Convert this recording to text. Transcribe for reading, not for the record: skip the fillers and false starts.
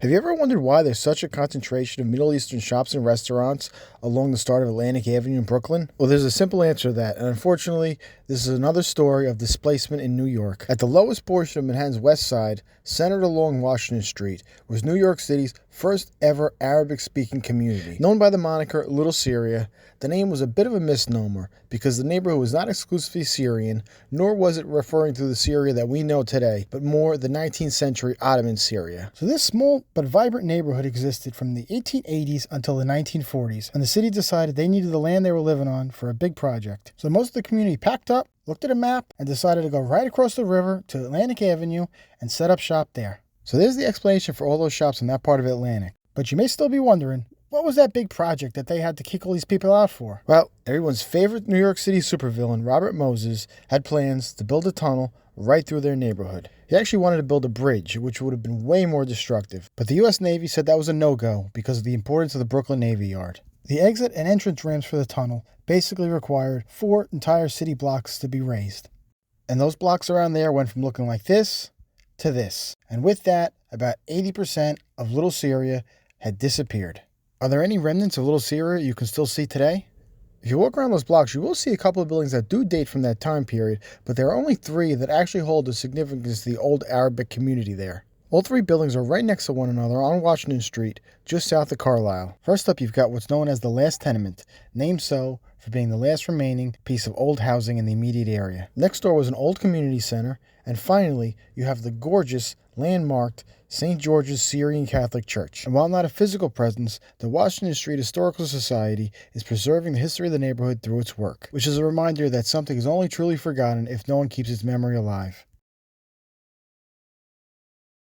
Have you ever wondered why there's such a concentration of Middle Eastern shops and restaurants along the start of Atlantic Avenue in Brooklyn? Well, there's a simple answer to that, and unfortunately, this is another story of displacement in New York. At the lowest portion of Manhattan's west side, centered along Washington Street, was New York City's first ever Arabic-speaking community. Known by the moniker Little Syria, the name was a bit of a misnomer because the neighborhood was not exclusively Syrian, nor was it referring to the Syria that we know today, but more the 19th century Ottoman Syria. So this small but vibrant neighborhood existed from the 1880s until the 1940s, when the city decided they needed the land they were living on for a big project. So most of the community packed up, looked at a map, and decided to go right across the river to Atlantic Avenue and set up shop there. So there's the explanation for all those shops in that part of Atlantic. But you may still be wondering, what was that big project that they had to kick all these people out for? Well, everyone's favorite New York City supervillain, Robert Moses, had plans to build a tunnel right through their neighborhood. He actually wanted to build a bridge, which would have been way more destructive. But the U.S. Navy said that was a no-go because of the importance of the Brooklyn Navy Yard. The exit and entrance ramps for the tunnel basically required 4 entire city blocks to be raised. And those blocks around there went from looking like this to this. And with that, about 80% of Little Syria had disappeared. Are there any remnants of Little Syria you can still see today? If you walk around those blocks, you will see a couple of buildings that do date from that time period, but there are only 3 that actually hold the significance to the old Arabic community there. All 3 buildings are right next to one another on Washington Street, just south of Carlisle. First up, you've got what's known as the last tenement, named so for being the last remaining piece of old housing in the immediate area. Next door was an old community center, and finally, you have the gorgeous, landmarked St. George's Syrian Catholic Church. And while not a physical presence, the Washington Street Historical Society is preserving the history of the neighborhood through its work, which is a reminder that something is only truly forgotten if no one keeps its memory alive.